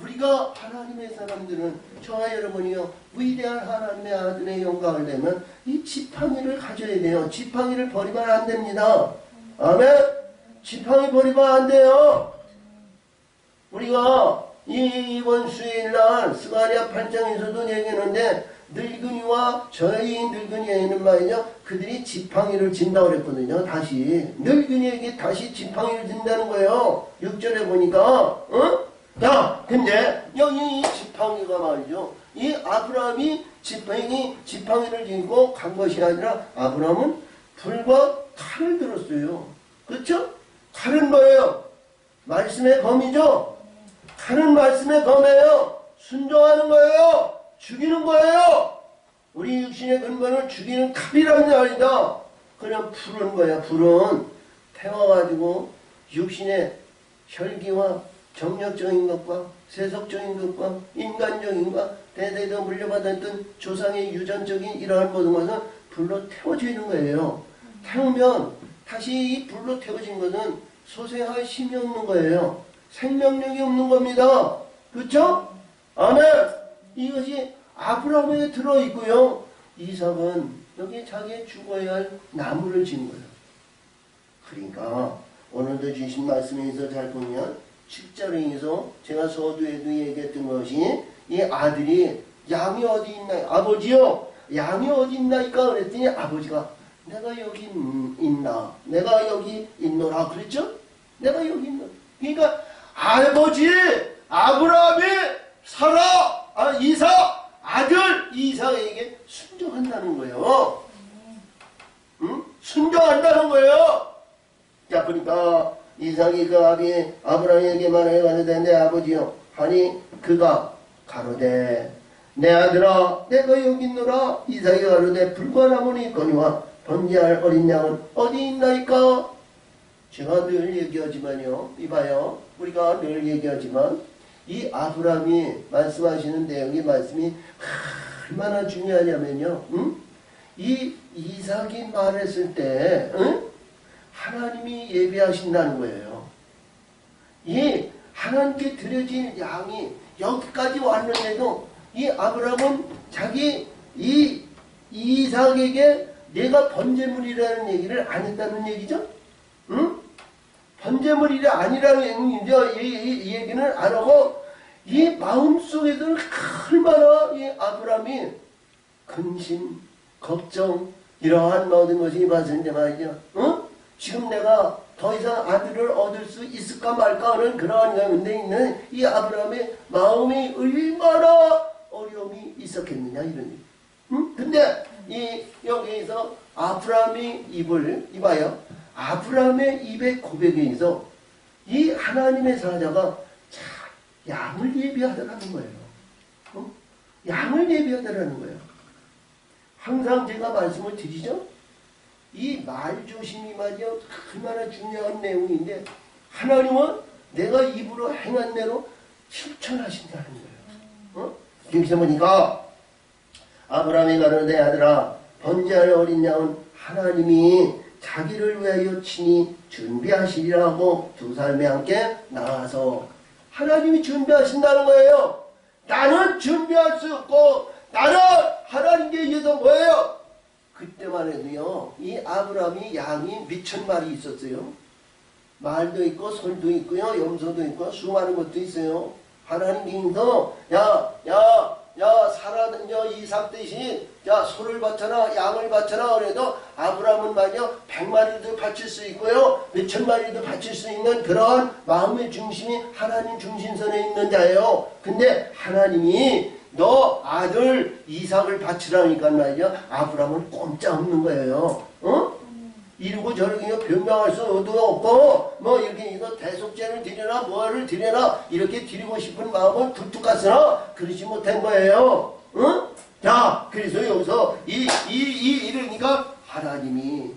우리가 하나님의 사람들은 저와 여러분이요 위대한 하나님의 아들의 영광을 내면 이 지팡이를 가져야 돼요. 지팡이를 버리면 안 됩니다. 아멘. 지팡이 버리면 안 돼요. 우리가 이번 수요일날 스가랴 8장에서도 얘기하는데 늙은이와 저희 늙은이에는 말이죠. 그들이 지팡이를 진다고 그랬거든요. 다시 늙은이에게 다시 지팡이를 진다는 거예요. 6절에 보니까 자, 근데 여기 이 지팡이가 말이죠. 이 아브라함이 지팡이를 들고 간 것이 아니라 아브라함은 불과 칼을 들었어요. 그렇죠? 칼은 뭐예요? 말씀의 검이죠? 칼은 말씀의 검이에요. 순종하는 거예요. 죽이는 거예요. 우리 육신의 근본은 죽이는 칼이라는 게 아니다. 그냥 불은 거야. 불은 태워가지고 육신의 혈기와 정력적인 것과 세속적인 것과 인간적인 것과 대대로 물려받았던 조상의 유전적인 이러한 모든 것은 불로 태워지는 거예요. 태우면 다시 이 불로 태워진 것은 소생할 힘이 없는 거예요. 생명력이 없는 겁니다. 그렇죠? 아멘. 이것이 아브라함에 들어있고요. 이삭은 여기 자기의 죽어야 할 나무를 진 거예요. 그러니까 오늘도 주신 말씀에서 잘 보면 7절에서 제가 서두에도 얘기했던 것이 이 아들이 양이 어디 있나 아버지요 양이 어디 있나이까 그랬더니 아버지가 내가 여기 있나 내가 여기 있노라 그랬죠? 내가 여기 있노라. 그러니까 아버지 아브라함이 사라 이삭 아들 이삭에게 순종한다는 거예요. 응? 순종한다는 거예요. 자 그러니까 이삭이 그 아브라함에게 말하여 가로되 내 아버지여 하니 그가 가로되 내 아들아 내가 여기 있노라. 이삭이 가로되 불과 나무니 거니와 번제할 어린 양은 어디 있나이까. 제가 늘 얘기하지만요 이봐요 우리가 늘 얘기하지만 이 아브라함이 말씀하시는 내용의 말씀이 얼마나 중요하냐면요 이 이삭이 말했을 때 하나님이 예비하신다는 거예요. 이 하나님께 드려진 양이 여기까지 왔는데도 이 아브라함은 자기 이 이삭에게 내가 번제물이라는 얘기를 안 했다는 얘기죠. 응? 번제물이 아니라는 얘기죠. 이 얘기는 안 하고 이 마음속에도 얼마나 이 아브라함이 근심, 걱정 이러한 모든 것이 봤을 때 말이죠. 응? 지금 내가 더 이상 아들을 얻을 수 있을까 말까 하는 그러한 가운데 있는 이 아브라함의 마음이 얼마나 어려움이 있었겠느냐 이런 얘기. 응? 근데 여기에서 아브라함의 입을 이봐요. 아브라함의 입의 고백에 의해서 이 하나님의 사자가 양을 예비하더라는 거예요. 어? 양을 예비하더라는 거예요. 항상 제가 말씀을 드리죠. 이 말조심이 말이요 얼마나 중요한 내용인데 하나님은 내가 입으로 행한 대로 실천하신다는 거예요. 어? 여기서 보니까 아브라함이 가로되 아들아 번제할 어린 양은 하나님이 자기를 위하여 친히 준비하시리라고 두 사람이 함께 나와서 하나님이 준비하신다는 거예요. 나는 준비할 수 없고 나는 하나님께 의해서 뭐예요? 그때만 해도요 이 아브라함이 양이 미천 마리 있었어요. 말도 있고 소도 있고요 염소도 있고 수많은 것도 있어요. 하나님께서 사라는 이삭 대신 소를 바쳐라 양을 바쳐라 그래도 아브라함은 말이요 100마리도 바칠 수 있고요 몇천 마리도 바칠 수 있는 그러한 마음의 중심이 하나님 중심선에 있는 자예요. 근데 하나님이 너 아들 이삭을 바치라니까 말이야 아브라함은 꼼짝 없는 거예요. 어? 이러고 저러고 변명할 수도 없고 뭐 이렇게 이거 대속제를 드려라 뭐를 드려라 이렇게 드리고 싶은 마음은 툭툭 갔으나 그러지 못한 거예요. 응? 자 그래서 여기서 이러니까 하나님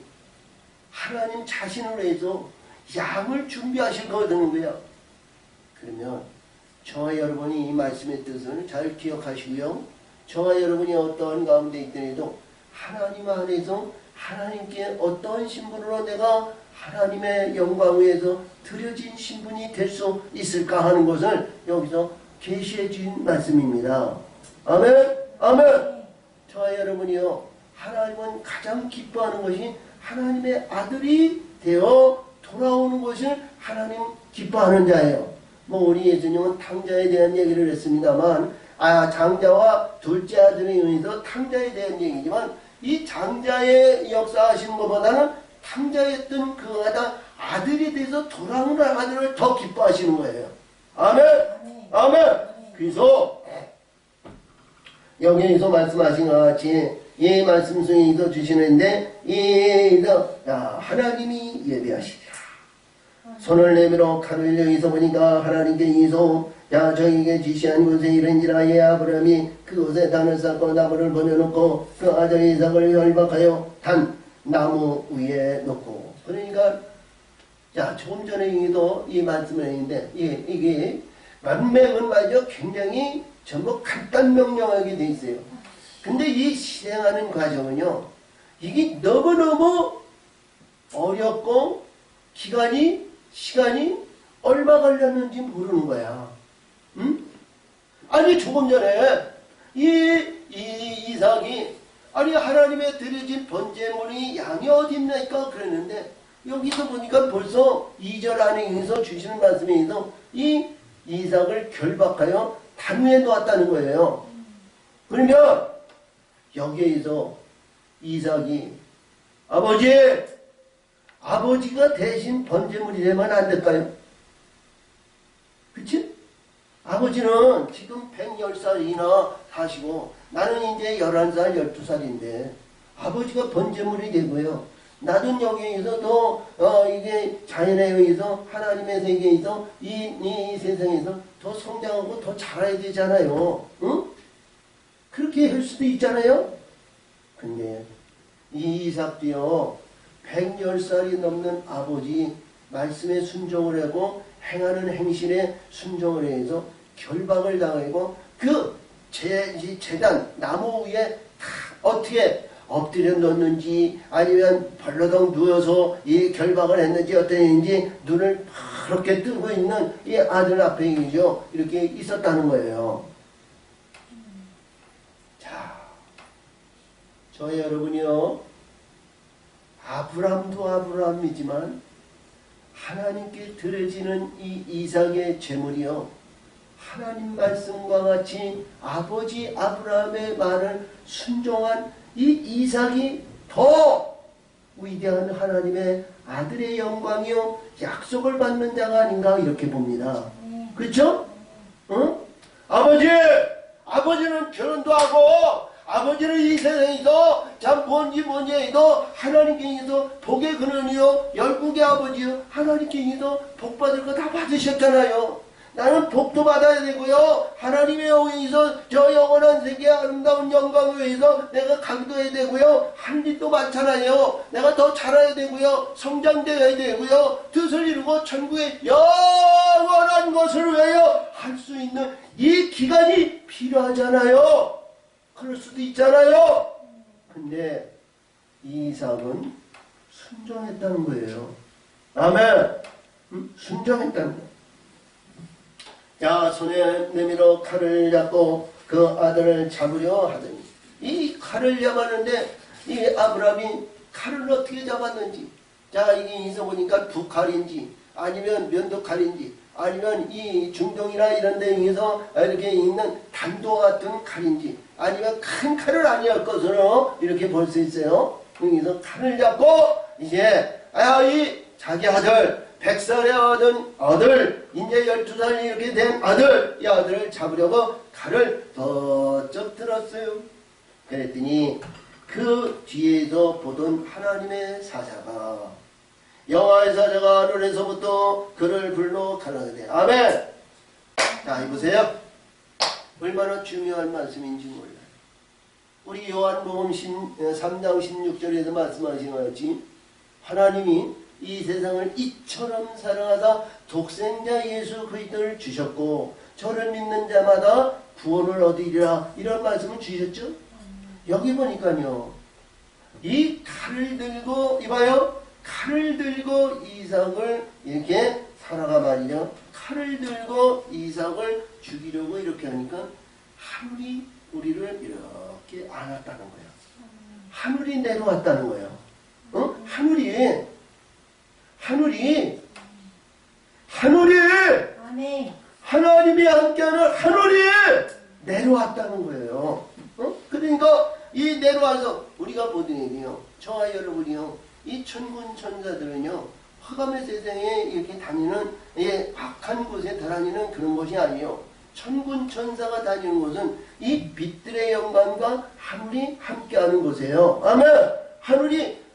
자신을 위해서 양을 준비하실 거라는 거야. 그러면 저와 여러분이 이 말씀의 뜻을 잘 기억하시고요. 저와 여러분이 어떠한 가운데 있더라도 하나님 안에서 하나님께 어떠한 신분으로 내가 하나님의 영광 위에서 드려진 신분이 될 수 있을까 하는 것을 여기서 계시해 주신 말씀입니다. 아멘 아멘. 저와 여러분이요 하나님은 가장 기뻐하는 것이 하나님의 아들이 되어 돌아오는 것을 하나님 기뻐하는 자예요. 뭐 우리 예수님은 탕자에 대한 얘기를 했습니다만 장자와 둘째 아들에 의해서 탕자에 대한 얘기지만 이 장자의 역사하시는 것보다는 탕자였던 그 아들이 돼서 돌아오는 아들을 더 기뻐하시는 거예요. 아멘 아멘. 그래서 여기에서 말씀하신 것 같이 이 말씀 속에서 주시는데 하나님이 예배하시리라. 손을 내밀어 칼을 여기서 보니까 하나님께 이소 저에게 지시한 곳에 이른지라. 예 아브라함이 그곳에 단을 쌓고 나무를 버려놓고 그 아들 이삭을 결박하여 단 나무 위에 놓고. 그러니까 조금 전에 이 말씀을 했는데 이게 만명은 말이죠 굉장히 전부 간단 명령하게 돼 있어요. 근데 이 실행하는 과정은요 이게 너무너무 어렵고 시간이 얼마 걸렸는지 모르는 거야. 응? 아니 조금 전에 이삭이 하나님의 드려진 번제물이 양이 어디 있나니까 그랬는데 여기서 보니까 벌써 2절 안에서 주시는 말씀에서 이 이삭을 결박하여 단 위에 놓았다는 거예요. 그러면 여기에서 이삭이 아버지가 대신 번제물이 되면 안 될까요? 그치? 아버지는 지금 110살이나 사시고 나는 이제 11살, 12살인데 아버지가 번제물이 되고요. 나는 여기에서 더 이게 자연에 의해서 하나님의 세계에서 이 세상에서 더 성장하고 더 자라야 되잖아요. 응? 그렇게 할 수도 있잖아요. 근데 이 이삭도요 110살이 넘는 아버지 말씀에 순종을 하고 행하는 행실에 순종을 해서 결박을 당하고 그 제단 나무 위에 어떻게 엎드려 놓는지 아니면 벌러덩 누워서 이 결박을 했는지 어땠는지 눈을 그렇게 뜨고 있는 이 아들 앞에 이렇게 있었다는 거예요. 자, 저희 여러분이요 아브람도 아브람이지만 하나님께 드려지는 이 이삭의 제물이요 하나님 말씀과 같이 아버지 아브라함의 말을 순종한 이 이삭이 더 위대한 하나님의 아들의 영광이요 약속을 받는 자가 아닌가 이렇게 봅니다. 그렇죠? 응? 아버지는 결혼도 하고 아버지는 이 세상에서 참 뭔지 해도 하나님께서 복의 근원이요 열국의 아버지요 하나님께서 복 받을 거 다 받으셨잖아요. 나는 복도 받아야 되고요. 하나님의 영에서 저 영원한 세계의 아름다운 영광을 위해서 내가 강도해야 되고요. 한 일도 많잖아요. 내가 더 잘해야 되고요. 성장되어야 되고요. 뜻을 이루고 천국의 영원한 것을 위하여 할 수 있는 이 기간이 필요하잖아요. 그럴 수도 있잖아요. 근데 이삭은 순종했다는 거예요. 아멘. 순종했다는 거예요. 자, 손에 내밀어 칼을 잡고 그 아들을 잡으려 하더니 이 칼을 잡았는데 이 아브라함이 칼을 어떻게 잡았는지, 자, 이게 여기서 보니까 두 칼인지 아니면 면도 칼인지 아니면 이 중동이나 이런 데에서 이렇게 있는 단도 같은 칼인지 아니면 큰 칼을 아니할 것으로 이렇게 볼 수 있어요. 여기서 칼을 잡고 이제 이 자기 아들 100살에 얻은 아들, 이제 12살이 이렇게 된 아들, 이 아들을 잡으려고 칼을 번쩍 들었어요. 그랬더니 그 뒤에서 보던 하나님의 사자가, 여호와의 사자가 하늘에서부터 그를 불러 가라사대. 아멘. 자, 이보세요. 얼마나 중요한 말씀인지 몰라요. 우리 요한복음 3장 16절에서 말씀하신 것 같이 하나님이 이 세상을 이처럼 사랑하사 독생자 예수 그리스도를 주셨고 저를 믿는 자마다 구원을 얻으리라, 이런 말씀을 주셨죠. 여기 보니까요, 이 칼을 들고, 이봐요, 칼을 들고 이삭을 이렇게 살아가 말이죠. 칼을 들고 이삭을 죽이려고 이렇게 하니까 하늘이 우리를 이렇게 안았다는 거예요. 하늘이 내려왔다는 거예요. 하늘이 아멘. 하나님이 함께하는 하늘이 내려왔다는 거예요. 그러니까 이 내려와서 우리가 보더니요, 저와 여러분이요, 이 천군 천사들은요 허감의 세상에 이렇게 다니는 악한 곳에 다니는 그런 것이 아니에요. 천군 천사가 다니는 곳은 이 빛들의 영광과 하늘이 함께하는 곳이에요. 아멘. 하늘이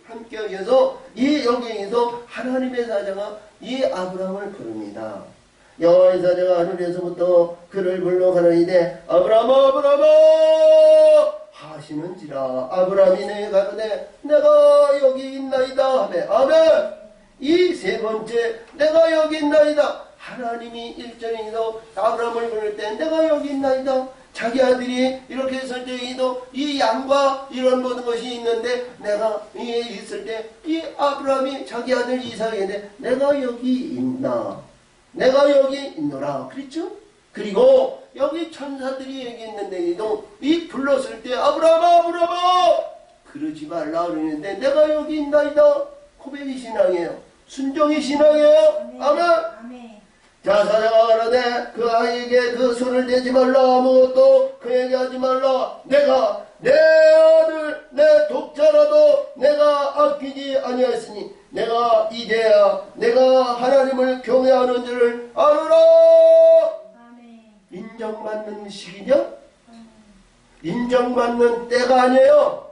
함께하기 위해서 이 여기에서 하나님의 사자가 이 아브라함을 부릅니다. 여호와의 사자가 하늘에서부터 그를 불러 가라이되 아브라함아 하시는지라. 아브라함이 내게 가로되 내가 여기 있나이다 하매. 아멘. 이 세 번째, 내가 여기 있나이다. 하나님이 일전에서 아브라함을 부를 때 내가 여기 있나이다. 자기 아들이 이렇게 있을 때에도 이 양과 이런 모든 것이 있는데 내가 있을 때 이 아브라함이 자기 아들 이삭에게 내가 여기 있나, 내가 여기 있노라 그랬죠. 그리고 여기 천사들이 얘기했는데도 이 불렀을 때 아브라함아 그러지 말라 그러는데 내가 여기 있나이다. 고백이 신앙이에요. 순종이 신앙이에요. 아멘. 자, 사자가 가라되 그 아이에게 그 손을 대지 말라, 아무것도 그에게 하지 말라. 내가 내 아들 내 독자라도 내가 아끼지 아니하였으니 내가 이제야 내가 하나님을 경외하는 줄을 아노라. 인정받는 시기냐? 인정받는 때가 아니에요.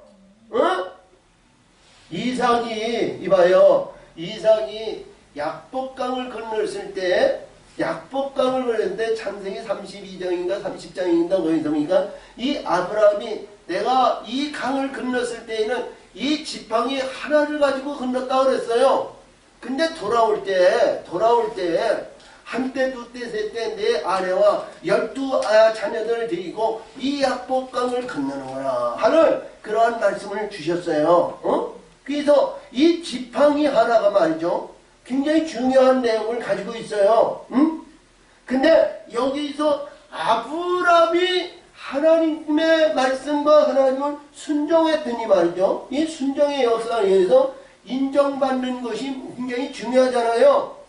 이삭이 이봐요, 이삭이 약복강을 건넜을 때, 약복강을 건넜는데 창세기 32장인가 30장인가 거기서 보니까 이 아브라함이 내가 이 강을 건넜을 때에는 이 지팡이 하나를 가지고 건넜다고 그랬어요. 근데 돌아올 때 한 때, 두 때, 세 때 내 아내와 12 자녀들을 데리고 이 약복강을 건너는구나 하는 그러한 말씀을 주셨어요. 그래서 이 지팡이 하나가 말이죠, 굉장히 중요한 내용을 가지고 있어요. 근데 여기서 아브라함이 하나님의 말씀과 하나님을 순종했더니 말이죠, 이 순종의 역사에 의해서 인정받는 것이 굉장히 중요하잖아요.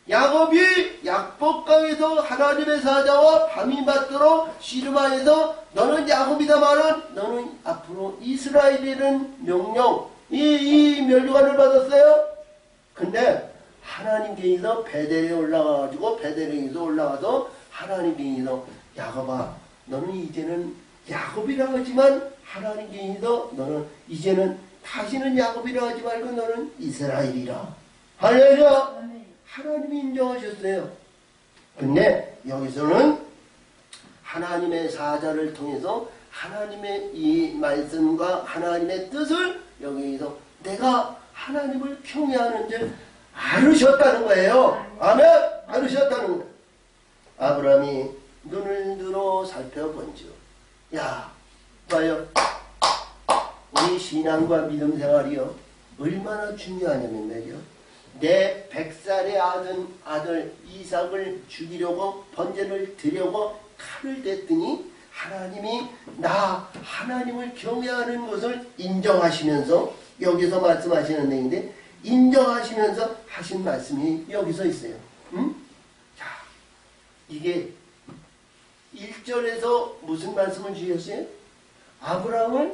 야곱이 약복강에서 하나님의 사자와 밤이 맞도록 씨름하여서 너는 야곱이다마는 너는 앞으로 이스라엘이라는 명령, 이 멸류관을 받았어요. 근데 하나님께서 베델에 올라가가지고 베델에서 올라가서 하나님께서 야곱아 너는 이제는 야곱이라 하지만 하나님께서 너는 이제는 다시는 야곱이라 하지 말고 너는 이스라엘이라. 할렐루야. 하나님이 인정하셨어요. 근데 여기서는 하나님의 사자를 통해서 하나님의 이 말씀과 하나님의 뜻을 여기서 내가 하나님을 경외하는 줄 알으셨다는 거예요. 아멘. 알으셨다는 거예요. 아브라함이 눈을 들어 살펴본즉, 야, 봐요. 우리 신앙과 믿음 생활이요 얼마나 중요하냐면 말이요, 내 100살의 아들 이삭을 죽이려고 번제를 드려고 칼을 댔더니 하나님이 나 하나님을 경외하는 것을 인정하시면서 여기서 말씀하시는 내용인데, 인정하시면서 하신 말씀이 여기서 있어요. 응? 자, 이게 1절에서 무슨 말씀을 주셨어요? 아브라함을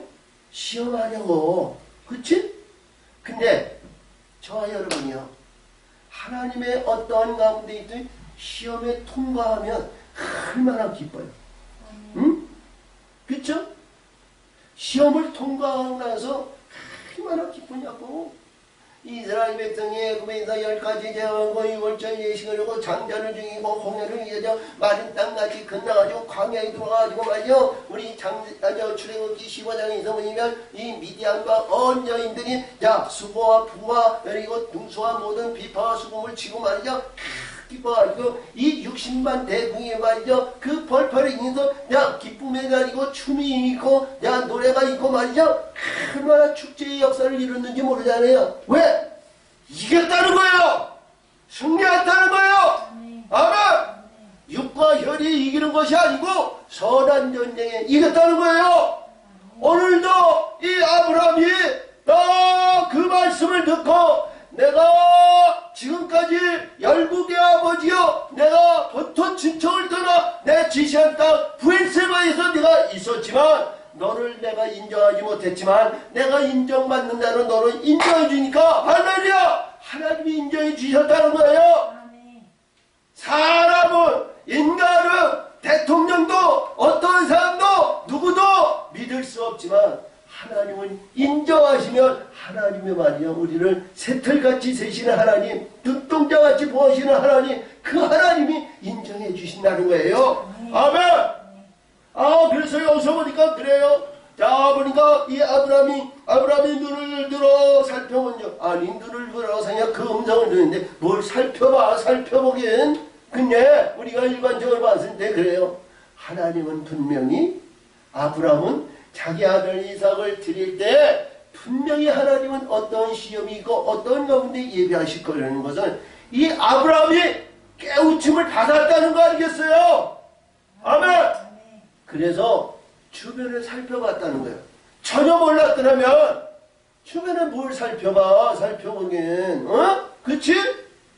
시험하려고. 그치? 근데 저와 여러분이요, 하나님의 어떠한 가운데 있든 시험에 통과하면 얼마나 기뻐요. 응? 그쵸? 시험을 통과하고 나서 얼마나 기쁘냐고. 이스라엘 백성이 애굽에서 10가지 제왕과 6월절 예식을 하고 장자를 죽이고 홍해를 이어져 마른 땅같이 건너가지고 광야에 들어가가지고 말이요, 우리 출애굽기 15장에서 보면 이 미디안과 언 여인들이 자 수고와 부와 그리고 등수와 모든 비파와 수금을 치고 말이죠, 기뻐가지고 이 60만 대궁에 말이죠, 그 벌판에 있어서 야 기쁨의 날이고 춤이 있고 야 노래가 있고 말이죠, 얼마나 축제의 역사를 이뤘는지 모르잖아요. 왜? 이겼다는 거예요. 승리했다는 거예요. 아멘. 육과 혈이 이기는 것이 아니고 선한 전쟁에 이겼다는 거예요. 오늘도 이 아브라함이 그 말씀을 듣고 내가 지금까지 열국의 아버지여, 내가 본토 친척을 떠나 내 지시한 땅 브엘세바에서 내가 있었지만 너를 내가 인정하지 못했지만 내가 인정받는다는 너를 인정해 주니까 할렐루야, 하나님이 인정해 주셨다는 거예요. 사람은, 인간은, 대통령도 어떤 사람도 누구도 믿을 수 없지만 하나님을 인정하시면 하나님의 말이요, 우리를 새털같이 세시는 하나님, 눈동자같이 보시는 하나님, 그 하나님이 인정해 주신다는 거예요. 아멘. 그래서 여기서 보니까 그래요. 자, 보니까 이 아브라함이 눈을 들어 살펴본즉, 아니 눈을 들어서 그냥 그 음성을 듣는데 뭘 살펴보긴. 근데 우리가 일반적으로 봤을 때 그래요. 하나님은 분명히, 아브라함은 자기 아들 이삭을 드릴 때 분명히 하나님은 어떤 시험이 있고 어떤 가운데 예비하실 거라는 것은 이 아브라함이 깨우침을 받았다는 거 아니겠어요? 아멘. 그래서 주변을 살펴봤다는 거예요. 전혀 몰랐더라면 주변에 뭘 살펴보긴, 그치?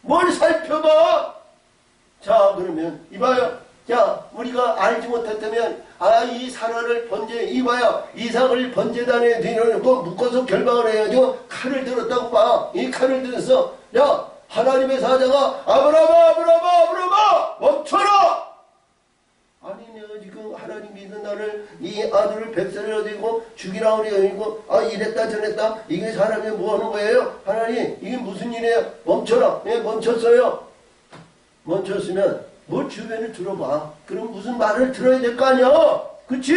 뭘 살펴봐? 자, 그러면 이봐요. 자, 우리가 알지 못했다면 이 사라를 이봐요, 이삭을 번제단에 뒤놓고 묶어서 결박을 해가지고 칼을 들었다고 봐. 이 칼을 들었어. 야, 하나님의 사자가 아브라함아 멈춰라. 아니 내가 지금 하나님 믿는 나를, 이 아들을 100살을 얻고 죽이라고 그래요. 이랬다 저랬다, 이게 사람이 뭐하는 거예요? 하나님 이게 무슨 일이에요? 멈춰라. 예, 멈췄어요. 멈췄으면 뭘 주변을 들어봐. 그럼 무슨 말을 들어야 될 거 아니야. 그치?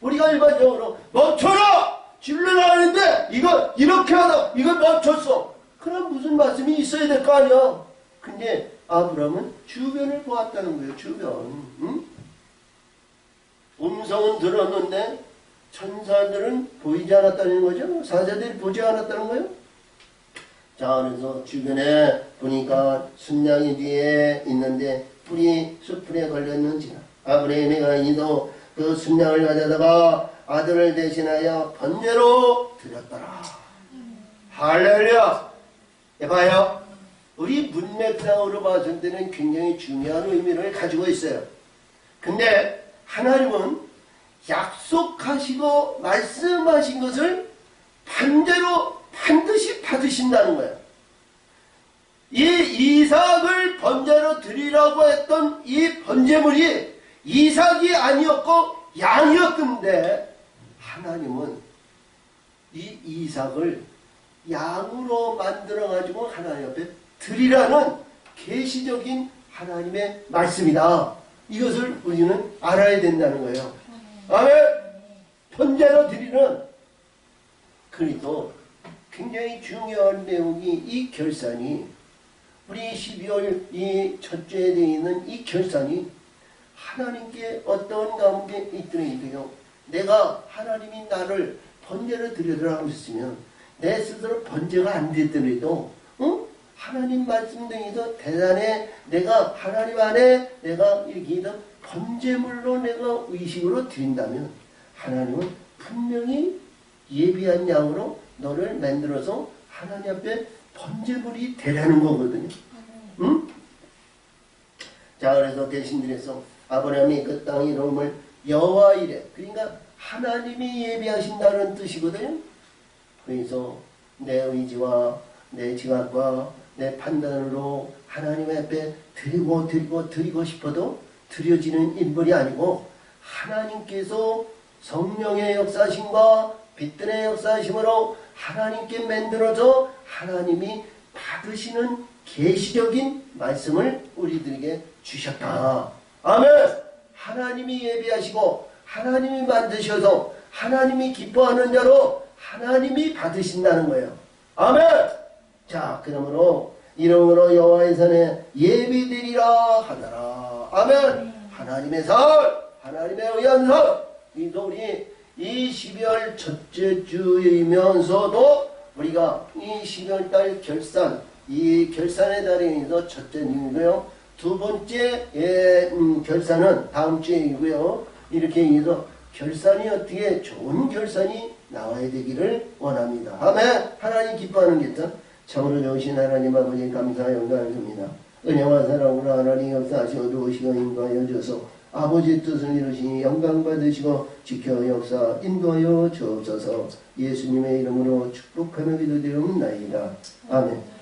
우리가 일반적으로 멈춰라! 질러라 하는데 이거 이렇게 하다 이거 멈췄어. 그럼 무슨 말씀이 있어야 될 거 아니야. 근데 아브라함은 주변을 보았다는 거예요. 주변. 응? 음성은 들었는데 천사들은 보이지 않았다는 거죠. 사자들이 보지 않았다는 거예요. 자, 그래서 주변에 보니까 순양이 뒤에 있는데 뿔이 숯불에 걸렸는지라. 아브라함이가 이도 그 순양을 가져다가 아들을 대신하여 번제로 드렸더라. 할렐루야. 봐요. 우리 문맥상으로 봤을 때는 굉장히 중요한 의미를 가지고 있어요. 근데 하나님은 약속하시고 말씀하신 것을 반대로 반드시 받으신다는 거예요. 이 이삭을 번제로 드리라고 했던 이 번제물이 이삭이 아니었고 양이었던데 하나님은 이 이삭을 양으로 만들어 가지고 하나님 앞에 드리라는 계시적인 하나님의 말씀이다. 이것을 우리는 알아야 된다는 거예요. 아멘. 번제로 드리는 그래도 굉장히 중요한 내용이 이 결산이 우리 12월 이 첫째에 되어 있는 이 결산이 하나님께 어떤 가운데 있더라도요. 내가 하나님이 나를 번제로 드리더라 하셨으면 내 스스로 번제가 안 됐더라도 하나님 말씀 등에서 대단해 내가 하나님 안에 내가 이렇게 번제물로 내가 의식으로 드린다면 하나님은 분명히 예비한 양으로 너를 만들어서 하나님 앞에 번제물이 되라는 거거든요. 응? 자, 그래서 대신들에서 아브라함이 그 땅 이름을 여호와 이래. 그러니까 하나님이 예비하신다는 뜻이거든요. 그래서 내 의지와 내 지각과 내 판단으로 하나님 앞에 드리고 싶어도 드려지는 인물이 아니고 하나님께서 성령의 역사심과 빛들의 역사심으로 하나님께 만들어져 하나님이 받으시는 계시적인 말씀을 우리들에게 주셨다. 아멘. 하나님이 예비하시고 하나님이 만드셔서 하나님이 기뻐하는 자로 하나님이 받으신다는 거예요. 아멘. 자, 그러므로 이름으로 여호와의 산에 예비되리라 하더라. 아멘. 하나님의 살, 하나님의 의한 살. 우리 이 12월 첫째 주이면서도 우리가 이 12월 달 결산, 이 결산의 달에서 첫째 주이고요. 두 번째 결산은 다음 주이고요. 이렇게 해서 결산이 어떻게 좋은 결산이 나와야 되기를 원합니다. 아멘. 하나님 기뻐하는 결산. 참으로 좋으신 하나님 아버지 감사 영광을 줍니다. 은혜와 사랑으로 하나님 역사하시고 도우시고 인도하여 주소서. 아버지의 뜻을 이루시니 영광 받으시고 지켜 역사 인도하여 주옵소서. 예수님의 이름으로 축복하며 기도드리옵나이다. 아멘.